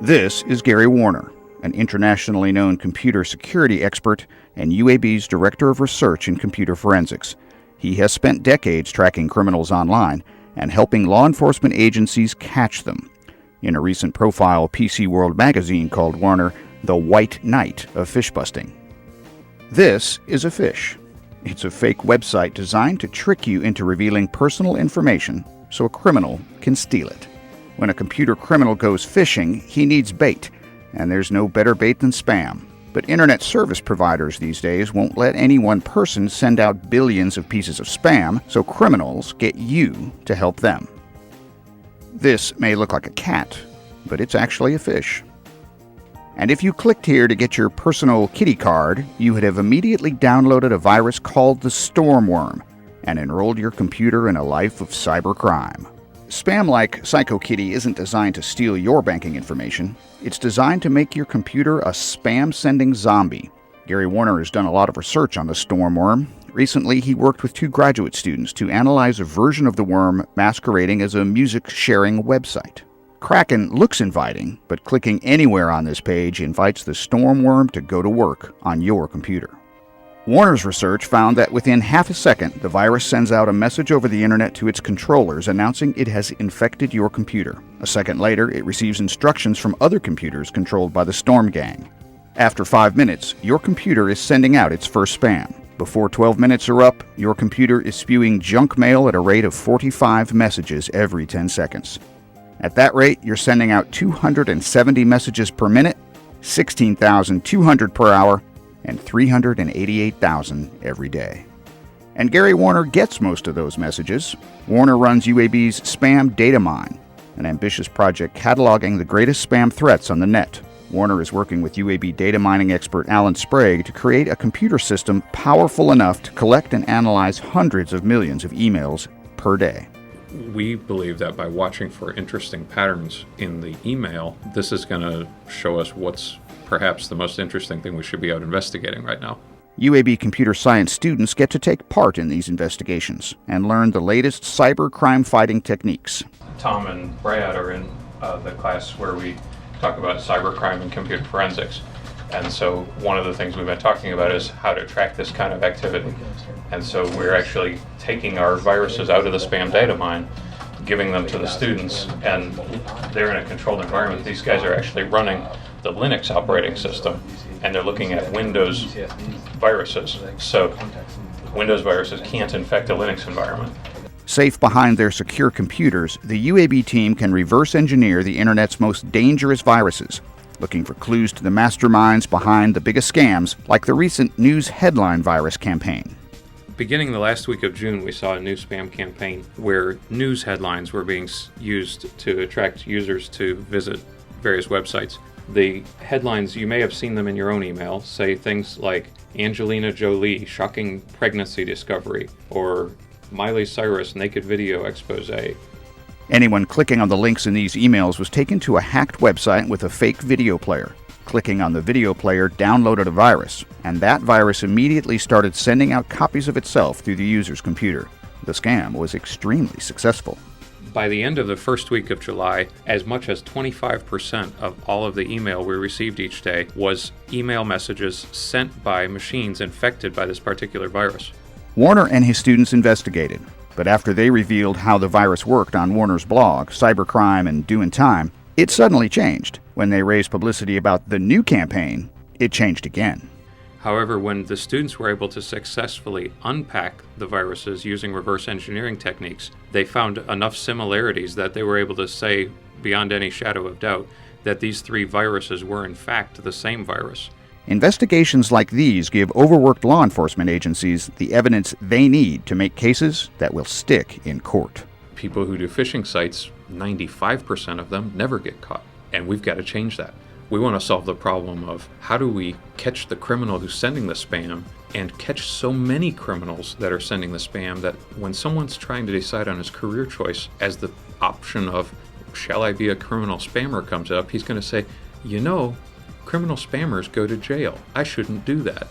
This is Gary Warner, an internationally known computer security expert and UAB's Director of Research in Computer Forensics. He has spent decades tracking criminals online and helping law enforcement agencies catch them. In a recent profile, PC World magazine called Warner the White Knight of fish busting. This is a fish. It's a fake website designed to trick you into revealing personal information so a criminal can steal it. When a computer criminal goes fishing, he needs bait, and there's no better bait than spam. But internet service providers these days won't let any one person send out billions of pieces of spam, so criminals get you to help them. This may look like a cat, but it's actually a fish. And if you clicked here to get your personal kitty card, you would have immediately downloaded a virus called the Stormworm and enrolled your computer in a life of cybercrime. Spam like PsychoKitty isn't designed to steal your banking information. It's designed to make your computer a spam-sending zombie. Gary Warner has done a lot of research on the Stormworm. Recently, he worked with 2 graduate students to analyze a version of the worm masquerading as a music-sharing website. Kraken looks inviting, but clicking anywhere on this page invites the Stormworm to go to work on your computer. Warner's research found that within half a second, the virus sends out a message over the internet to its controllers announcing it has infected your computer. A second later, it receives instructions from other computers controlled by the Storm Gang. After 5 minutes, your computer is sending out its first spam. Before 12 minutes are up, your computer is spewing junk mail at a rate of 45 messages every 10 seconds. At that rate, you're sending out 270 messages per minute, 16,200 per hour, and 388,000 every day. And Gary Warner gets most of those messages. Warner runs UAB's Spam Data Mine, an ambitious project cataloging the greatest spam threats on the net. Warner is working with UAB data mining expert Alan Sprague to create a computer system powerful enough to collect and analyze hundreds of millions of emails per day. We believe that by watching for interesting patterns in the email, this is going to show us what's perhaps the most interesting thing we should be out investigating right now. UAB computer science students get to take part in these investigations and learn the latest cyber crime fighting techniques. Tom and Brad are in the class where we talk about cybercrime and computer forensics. And so one of the things we've been talking about is how to track this kind of activity. And so we're actually taking our viruses out of the spam data mine, giving them to the students, and they're in a controlled environment. These guys are actually running the Linux operating system, and they're looking at Windows viruses. So Windows viruses can't infect a Linux environment. Safe behind their secure computers, the UAB team can reverse engineer the internet's most dangerous viruses, looking for clues to the masterminds behind the biggest scams, like the recent news headline virus campaign. Beginning the last week of June, we saw a new spam campaign where news headlines were being used to attract users to visit various websites. The headlines, you may have seen them in your own email, say things like Angelina Jolie shocking pregnancy discovery, or Miley Cyrus naked video expose. Anyone clicking on the links in these emails was taken to a hacked website with a fake video player. Clicking on the video player downloaded a virus, and that virus immediately started sending out copies of itself through the user's computer. The scam was extremely successful. By the end of the first week of July, as much as 25% of all of the email we received each day was email messages sent by machines infected by this particular virus. Warner and his students investigated, but after they revealed how the virus worked on Warner's blog, Cybercrime and Doin' Time, it suddenly changed. When they raised publicity about the new campaign, it changed again. However, when the students were able to successfully unpack the viruses using reverse engineering techniques, they found enough similarities that they were able to say, beyond any shadow of doubt, that these 3 viruses were in fact the same virus. Investigations like these give overworked law enforcement agencies the evidence they need to make cases that will stick in court. People who do phishing sites, 95% of them never get caught, and we've got to change that. We want to solve the problem of how do we catch the criminal who's sending the spam and catch so many criminals that are sending the spam that when someone's trying to decide on his career choice, as the option of shall I be a criminal spammer comes up, he's going to say, criminal spammers go to jail. I shouldn't do that.